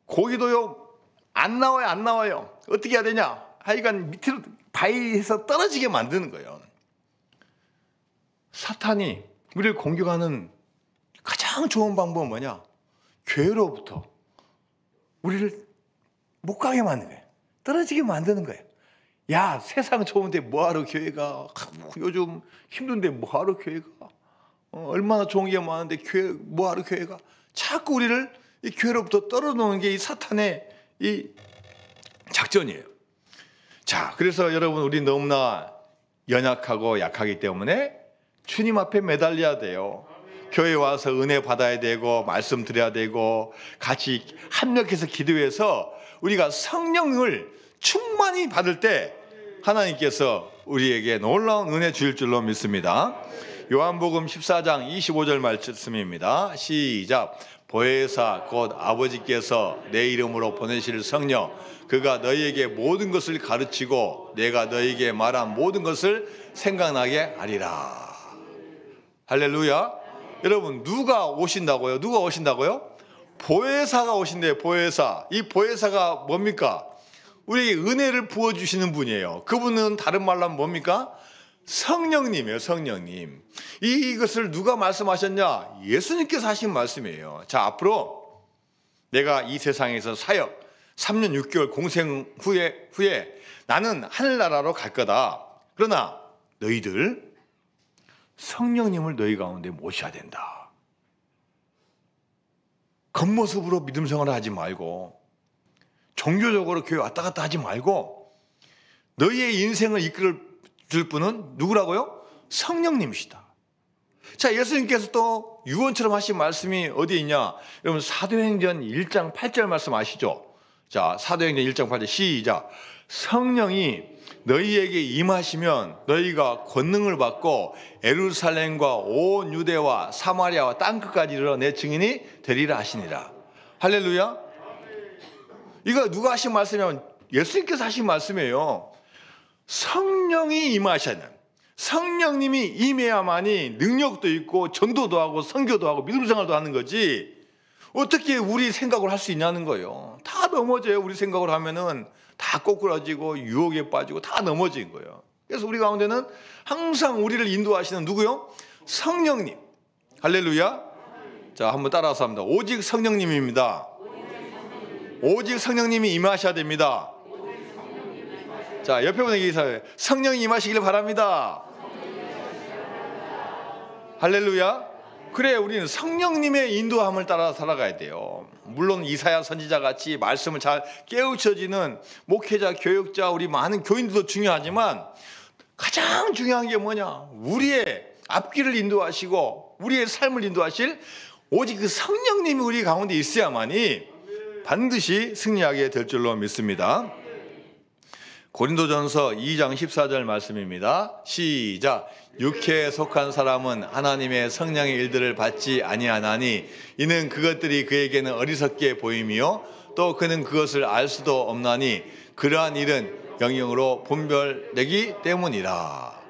고기도요 안 나와요. 어떻게 해야 되냐? 하여간 밑으로 바위에서 떨어지게 만드는 거예요. 사탄이 우리를 공격하는 가장 좋은 방법은 뭐냐? 교회로부터 우리를 못 가게 만드는 거예요. 떨어지게 만드는 거예요. 야, 세상 좋은데 뭐하러 교회 가? 요즘 힘든데 뭐하러 교회 가? 얼마나 좋은 게 많은데 뭐하러 교회 가? 자꾸 우리를 이 교회로부터 떨어놓는 게 이 사탄의 이 작전이에요. 자, 그래서 여러분, 우리 너무나 연약하고 약하기 때문에 주님 앞에 매달려야 돼요. 교회 와서 은혜 받아야 되고 말씀 드려야 되고 같이 합력해서 기도해서 우리가 성령을 충만히 받을 때 하나님께서 우리에게 놀라운 은혜 주실 줄로 믿습니다. 요한복음 14장 25절 말씀입니다. 시작. 보혜사 곧 아버지께서 내 이름으로 보내실 성령 그가 너희에게 모든 것을 가르치고 내가 너희에게 말한 모든 것을 생각나게 하리라. 할렐루야. 여러분, 누가 오신다고요? 누가 오신다고요? 보혜사가 오신대요. 보혜사. 이 보혜사가 뭡니까? 우리에게 은혜를 부어주시는 분이에요. 그분은 다른 말로 하면 뭡니까? 성령님이에요. 성령님. 이것을 누가 말씀하셨냐? 예수님께서 하신 말씀이에요. 자, 앞으로 내가 이 세상에서 사역 3년 6개월 공생 후에 나는 하늘나라로 갈 거다. 그러나 너희들 성령님을 너희 가운데 모셔야 된다. 겉모습으로 믿음 생활을 하지 말고 종교적으로 교회 왔다 갔다 하지 말고 너희의 인생을 이끌 줄 분은 누구라고요? 성령님이시다. 자, 예수님께서 또 유언처럼 하신 말씀이 어디에 있냐? 여러분, 사도행전 1장 8절 말씀 아시죠? 자, 사도행전 1장 8절 시작. 성령이 너희에게 임하시면 너희가 권능을 받고 예루살렘과 온 유대와 사마리아와 땅끝까지 이르러 내 증인이 되리라 하시니라. 할렐루야. 이거 누가 하신 말씀이냐면 예수님께서 하신 말씀이에요. 성령이 임하시는, 성령님이 임해야만이 능력도 있고 전도도 하고 선교도 하고 믿음 생활도 하는 거지 어떻게 우리 생각을 할 수 있냐는 거예요. 다 넘어져요. 우리 생각을 하면은 다 꼬꾸라지고 유혹에 빠지고 다 넘어진 거예요. 그래서 우리 가운데는 항상 우리를 인도하시는 누구요? 성령님. 할렐루야. 자, 한번 따라서 합니다. 오직 성령님입니다. 오직 성령님이 임하셔야 됩니다. 자, 옆에 분에게 인사해요. 성령이 임하시기를 바랍니다. 할렐루야. 그래, 우리는 성령님의 인도함을 따라 살아가야 돼요. 물론 이사야 선지자 같이 말씀을 잘 깨우쳐지는 목회자, 교육자, 우리 많은 교인들도 중요하지만 가장 중요한 게 뭐냐? 우리의 앞길을 인도하시고 우리의 삶을 인도하실 오직 그 성령님이 우리 가운데 있어야만이 반드시 승리하게 될 줄로 믿습니다. 고린도전서 2장 14절 말씀입니다. 시작. 육체에 속한 사람은 하나님의 성령의 일들을 받지 아니하나니 이는 그것들이 그에게는 어리석게 보임이요 또 그는 그것을 알 수도 없나니 그러한 일은 영영으로 분별되기 때문이라.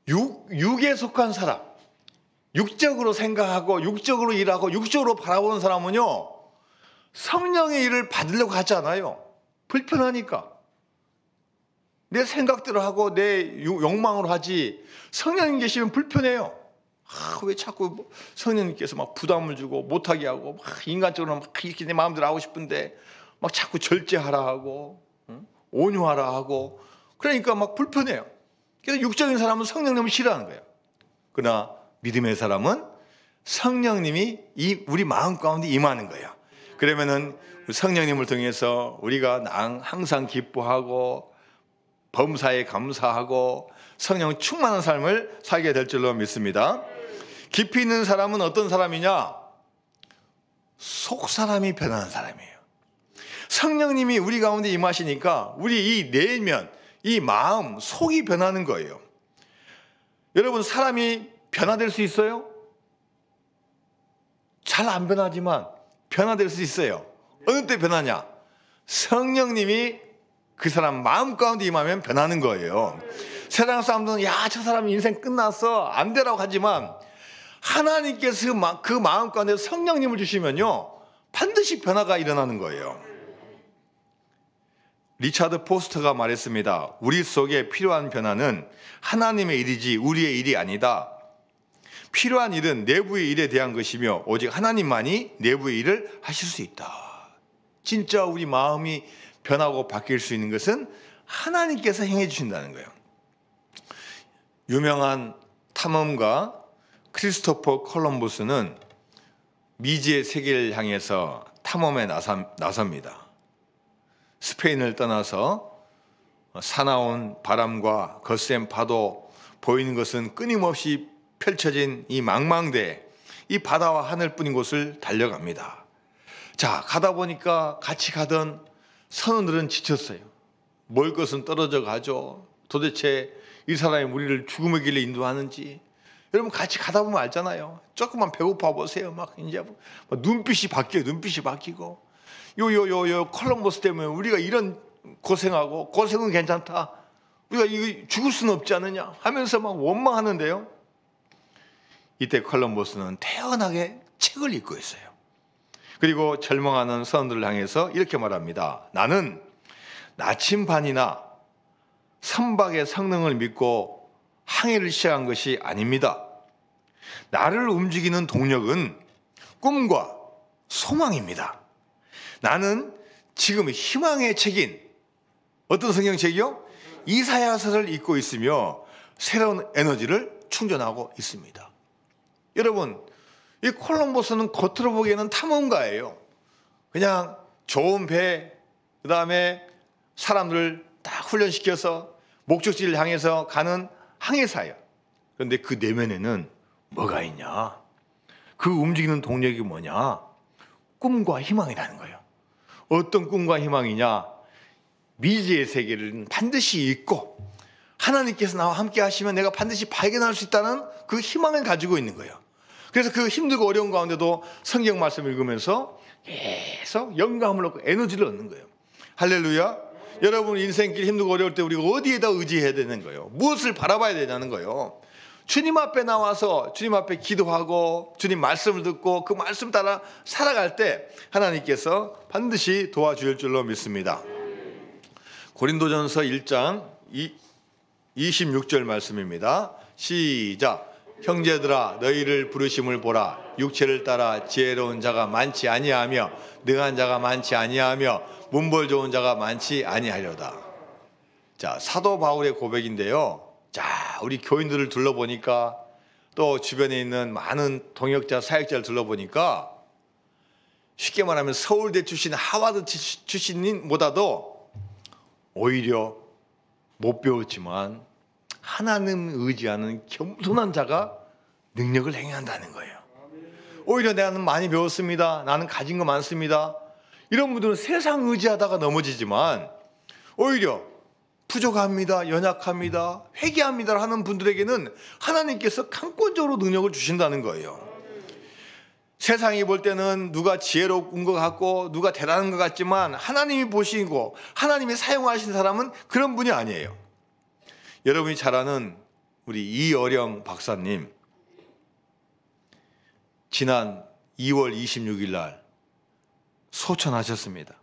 육에 속한 사람, 육적으로 생각하고 육적으로 일하고 육적으로 바라보는 사람은요 성령의 일을 받으려고 하지 않아요. 불편하니까. 내 생각대로 하고 내 욕망으로 하지 성령님 계시면 불편해요. 왜 자꾸 성령님께서 막 부담을 주고 못하게 하고 막 인간적으로 막 이렇게 내 마음대로 하고 싶은데 막 자꾸 절제하라 하고 온유하라 하고 그러니까 막 불편해요. 그래서 육적인 사람은 성령님을 싫어하는 거예요. 그러나 믿음의 사람은 성령님이 우리 마음 가운데 임하는 거예요. 그러면은 성령님을 통해서 우리가 항상 기뻐하고 범사에 감사하고 성령 충만한 삶을 살게 될 줄로 믿습니다. 깊이 있는 사람은 어떤 사람이냐? 속 사람이 변하는 사람이에요. 성령님이 우리 가운데 임하시니까 우리 이 내면, 이 마음, 속이 변하는 거예요. 여러분, 사람이 변화될 수 있어요? 잘 안 변하지만 변화될 수 있어요. 어느 때 변하냐? 성령님이 그 사람 마음 가운데 임하면 변하는 거예요. 세상 사람들은 야, 저 사람 인생 끝났어 안 되라고 하지만 하나님께서 그 마음 가운데 성령님을 주시면요 반드시 변화가 일어나는 거예요. 리차드 포스터가 말했습니다. 우리 속에 필요한 변화는 하나님의 일이지 우리의 일이 아니다. 필요한 일은 내부의 일에 대한 것이며 오직 하나님만이 내부의 일을 하실 수 있다. 진짜 우리 마음이 변하고 바뀔 수 있는 것은 하나님께서 행해 주신다는 거예요. 유명한 탐험가 크리스토퍼 콜럼버스는 미지의 세계를 향해서 탐험에 나섭니다. 스페인을 떠나서 사나운 바람과 거센 파도, 보이는 것은 끊임없이 펼쳐진 이 망망대해, 이 바다와 하늘뿐인 곳을 달려갑니다. 자, 가다 보니까 같이 가던 선원들은 지쳤어요. 먹을 것은 떨어져 가죠. 도대체 이 사람이 우리를 죽음의 길로 인도하는지. 여러분 같이 가다 보면 알잖아요. 조금만 배고파 보세요. 막 이제 눈빛이 바뀌어요. 눈빛이 바뀌고. 요 콜럼버스 때문에 우리가 이런 고생하고, 고생은 괜찮다, 우리가 이거 죽을 수는 없지 않느냐 하면서 막 원망하는데요. 이때 콜럼버스는 태연하게 책을 읽고 있어요. 그리고 절망하는 선원들을 향해서 이렇게 말합니다. 나는 나침반이나 선박의 성능을 믿고 항해를 시작한 것이 아닙니다. 나를 움직이는 동력은 꿈과 소망입니다. 나는 지금 희망의 책인 어떤 성경책이요? 이사야서를 읽고 있으며 새로운 에너지를 충전하고 있습니다. 여러분, 이 콜럼버스는 겉으로 보기에는 탐험가예요. 그냥 좋은 배, 그 다음에 사람들을 딱 훈련시켜서 목적지를 향해서 가는 항해사예요. 그런데 그 내면에는 뭐가 있냐? 그 움직이는 동력이 뭐냐? 꿈과 희망이라는 거예요. 어떤 꿈과 희망이냐? 미지의 세계를 반드시 읽고 하나님께서 나와 함께 하시면 내가 반드시 발견할 수 있다는 그 희망을 가지고 있는 거예요. 그래서 그 힘들고 어려운 가운데도 성경 말씀을 읽으면서 계속 영감을 얻고 에너지를 얻는 거예요. 할렐루야. 여러분 인생길 힘들고 어려울 때 우리가 어디에다 의지해야 되는 거예요? 무엇을 바라봐야 되냐는 거예요. 주님 앞에 나와서 주님 앞에 기도하고 주님 말씀을 듣고 그 말씀 따라 살아갈 때 하나님께서 반드시 도와줄 줄로 믿습니다. 고린도전서 1장 26절 말씀입니다. 시작. 형제들아 너희를 부르심을 보라. 육체를 따라 지혜로운 자가 많지 아니하며 능한 자가 많지 아니하며 문벌 좋은 자가 많지 아니하려다. 자, 사도 바울의 고백인데요. 자, 우리 교인들을 둘러보니까 또 주변에 있는 많은 동역자, 사역자를 둘러보니까 쉽게 말하면 서울대 출신, 하버드 출신보다도 오히려 못 배웠지만 하나님 의지하는 겸손한 자가 능력을 행한다는 거예요. 오히려 나는 많이 배웠습니다. 나는 가진 거 많습니다. 이런 분들은 세상 의지하다가 넘어지지만 오히려 부족합니다, 연약합니다, 회개합니다 하는 분들에게는 하나님께서 강권적으로 능력을 주신다는 거예요. 세상이 볼 때는 누가 지혜로운 것 같고 누가 대단한 것 같지만 하나님이 보시고 하나님이 사용하신 사람은 그런 분이 아니에요. 여러분이 잘 아는 우리 이어령 박사님, 지난 2월 26일 날 소천하셨습니다.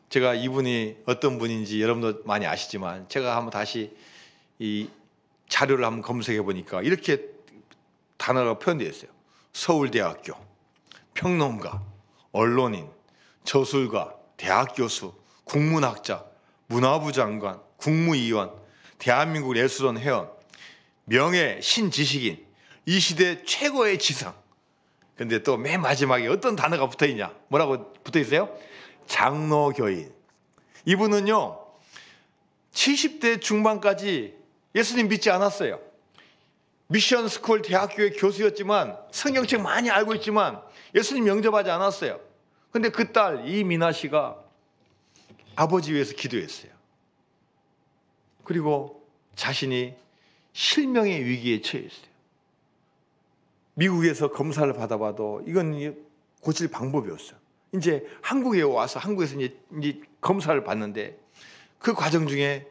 제가 이분이 어떤 분인지 여러분도 많이 아시지만 제가 한번 다시 이 자료를 한번 검색해 보니까 이렇게 단어가 표현되어 있어요. 서울대학교, 평론가, 언론인, 저술가, 대학 교수, 국문학자, 문화부 장관, 국무위원, 대한민국 예술원 회원, 명예 신지식인, 이 시대 최고의 지성. 근데 또 맨 마지막에 어떤 단어가 붙어있냐? 뭐라고 붙어있어요? 장로교인. 이분은요 70대 중반까지 예수님 믿지 않았어요. 미션 스쿨 대학교의 교수였지만 성경책 많이 알고 있지만 예수님 영접하지 않았어요. 근데 그 딸 이민아 씨가 아버지 위해서 기도했어요. 그리고 자신이 실명의 위기에 처했어요. 미국에서 검사를 받아봐도 이건 고칠 방법이 없어요. 이제 한국에 와서 한국에서 이제 검사를 받는데 그 과정 중에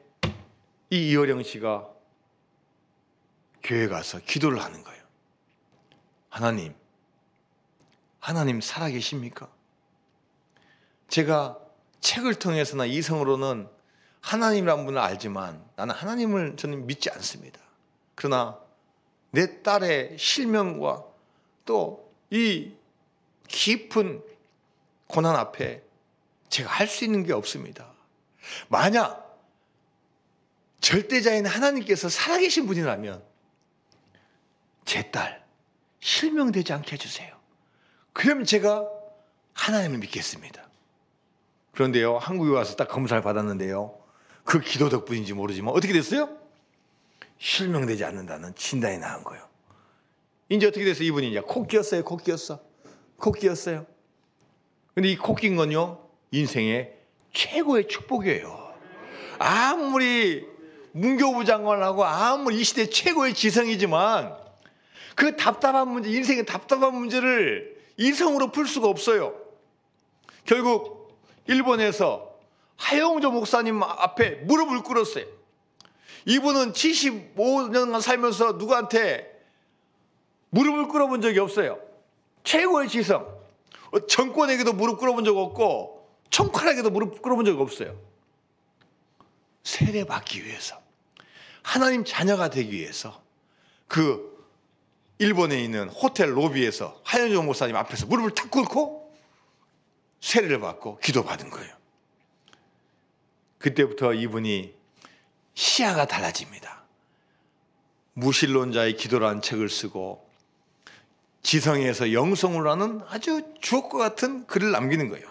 이 이어령 씨가 교회 가서 기도를 하는 거예요. 하나님 살아계십니까? 제가 책을 통해서나 이성으로는 하나님이라는 분을 알지만 나는 하나님을 저는 믿지 않습니다. 그러나 내 딸의 실명과 또 이 깊은 고난 앞에 제가 할 수 있는 게 없습니다. 만약 절대자인 하나님께서 살아계신 분이라면 제 딸 실명되지 않게 해주세요. 그러면 제가 하나님을 믿겠습니다. 그런데요, 한국에 와서 딱 검사를 받았는데요, 그 기도 덕분인지 모르지만 어떻게 됐어요? 실명되지 않는다는 진단이 나온 거예요. 이제 어떻게 됐어요? 이분이 이제 코 끼었어요. 코 끼었어요. 근데 이 코 낀 건요, 인생의 최고의 축복이에요. 아무리 문교부 장관하고 아무리 이 시대 최고의 지성이지만 그 답답한 문제, 인생의 답답한 문제를 이성으로 풀 수가 없어요. 결국 일본에서 하영조 목사님 앞에 무릎을 꿇었어요. 이분은 75년간 살면서 누구한테 무릎을 꿇어본 적이 없어요. 최고의 지성. 정권에게도 무릎 꿇어본 적 없고 총칼에게도 무릎 꿇어본 적 없어요. 세례받기 위해서, 하나님 자녀가 되기 위해서 그 일본에 있는 호텔 로비에서 하영조 목사님 앞에서 무릎을 탁 꿇고 세례를 받고 기도받은 거예요. 그때부터 이분이 시야가 달라집니다. 무신론자의 기도라는 책을 쓰고 지성에서 영성으로 하는 아주 주옥과 같은 글을 남기는 거예요.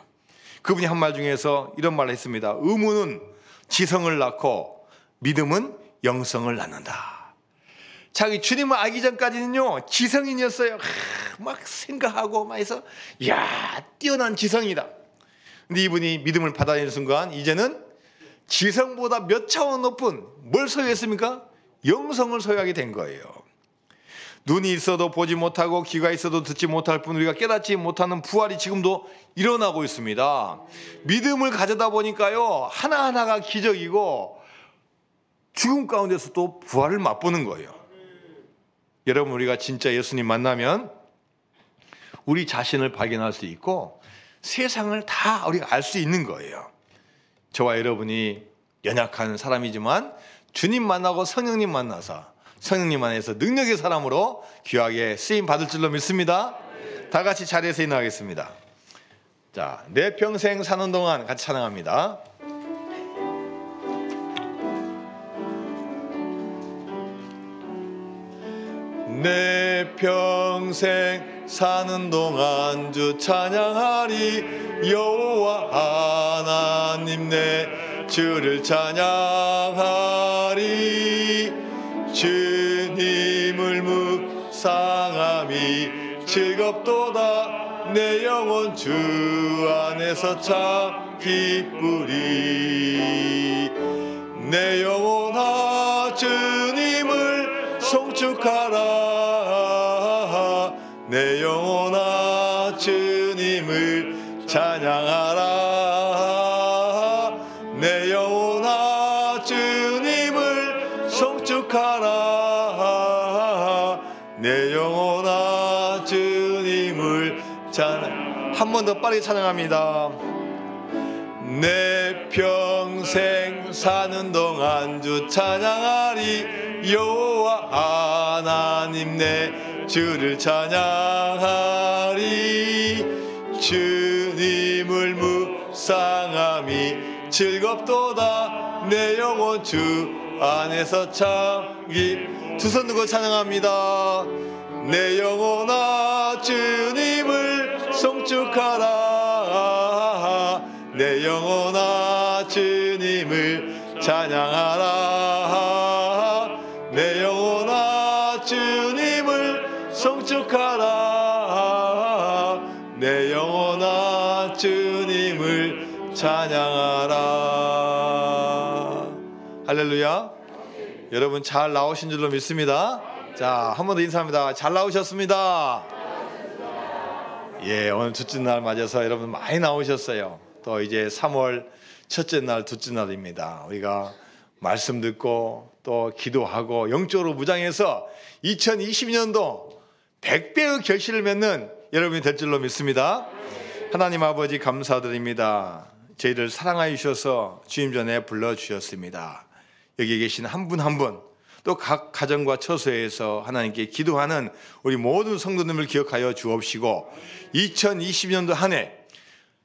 그분이 한 말 중에서 이런 말을 했습니다. 의무는 지성을 낳고 믿음은 영성을 낳는다. 자기 주님을 알기 전까지는요, 지성인이었어요. 막 생각하고 막 해서 이야, 뛰어난 지성이다. 근데 이분이 믿음을 받아들이는 순간 이제는 지성보다 몇 차원 높은 뭘 소유했습니까? 영성을 소유하게 된 거예요. 눈이 있어도 보지 못하고 귀가 있어도 듣지 못할 뿐 우리가 깨닫지 못하는 부활이 지금도 일어나고 있습니다. 믿음을 가져다 보니까요, 하나하나가 기적이고 죽음 가운데서 또 부활을 맛보는 거예요. 여러분, 우리가 진짜 예수님 만나면 우리 자신을 발견할 수 있고 세상을 다 우리가 알 수 있는 거예요. 저와 여러분이 연약한 사람이지만 주님 만나고 성령님 만나서 성령님 안에서 능력의 사람으로 귀하게 쓰임 받을 줄로 믿습니다. 다 같이 자리에서 인하하겠습니다. 자, 내 평생 사는 동안 같이 찬양합니다. 내 평생 사는 동안 주 찬양하리. 여호와 하나님 내 주를 찬양하리. 주님을 묵상함이 즐겁도다. 내 영혼 주 안에서 참 기쁘리. 내 영혼아 주님을 송축하라. 내 영혼아 주님을 찬양하라. 내 영혼아 주님을 송축하라. 내 영혼아 주님을 찬양. 한 번 더 빠르게 찬양합니다. 내 평생 사는 동안 주 찬양하리. 여호와 하나님 내 주를 찬양하리. 주님을 묵상함이 즐겁도다. 내 영혼 주 안에서 참 두 손 들고 찬양합니다. 내 영혼아 주님을 송축하라. 내 영혼아 주님을 찬양하라. 내 영혼아 주님을 송축하라. 내 영혼아 주님을 찬양하라. 할렐루야. 여러분 잘 나오신 줄로 믿습니다. 자, 한 번 더 인사합니다. 잘 나오셨습니다. 예, 오늘 둘째 날 맞아서 여러분 많이 나오셨어요. 또 이제 3월 첫째 날, 둘째 날입니다. 우리가 말씀 듣고 또 기도하고 영적으로 무장해서 2020년도 100배의 결실을 맺는 여러분이 될 줄로 믿습니다. 하나님 아버지 감사드립니다. 저희를 사랑하여 주셔서 주님 전에 불러주셨습니다. 여기 계신 한 분 한 분, 또 각 가정과 처소에서 하나님께 기도하는 우리 모든 성도님을 기억하여 주옵시고 2020년도 한 해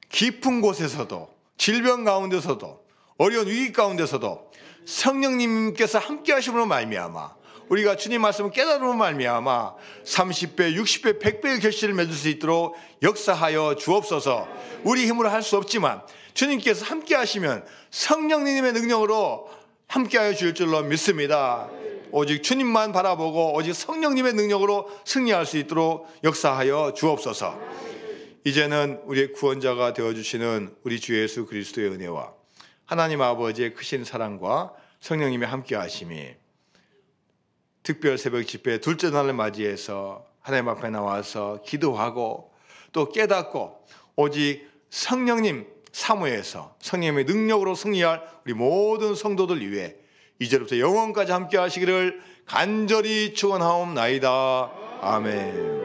깊은 곳에서도, 질병 가운데서도, 어려운 위기 가운데서도 성령님께서 함께 하심으로 말미암아 우리가 주님 말씀을 깨달음으로 말미암아 30배, 60배, 100배의 결실을 맺을 수 있도록 역사하여 주옵소서. 우리 힘으로 할 수 없지만 주님께서 함께 하시면 성령님의 능력으로 함께하여 주실 줄로 믿습니다. 오직 주님만 바라보고 오직 성령님의 능력으로 승리할 수 있도록 역사하여 주옵소서. 이제는 우리의 구원자가 되어주시는 우리 주 예수 그리스도의 은혜와 하나님 아버지의 크신 사랑과 성령님의 함께하심이 특별 새벽 집회 둘째 날을 맞이해서 하나님 앞에 나와서 기도하고 또 깨닫고 오직 성령님 사모해서 성령님의 능력으로 승리할 우리 모든 성도들 위해 이제부터 영원까지 함께 하시기를 간절히 축원하옵나이다. 아멘.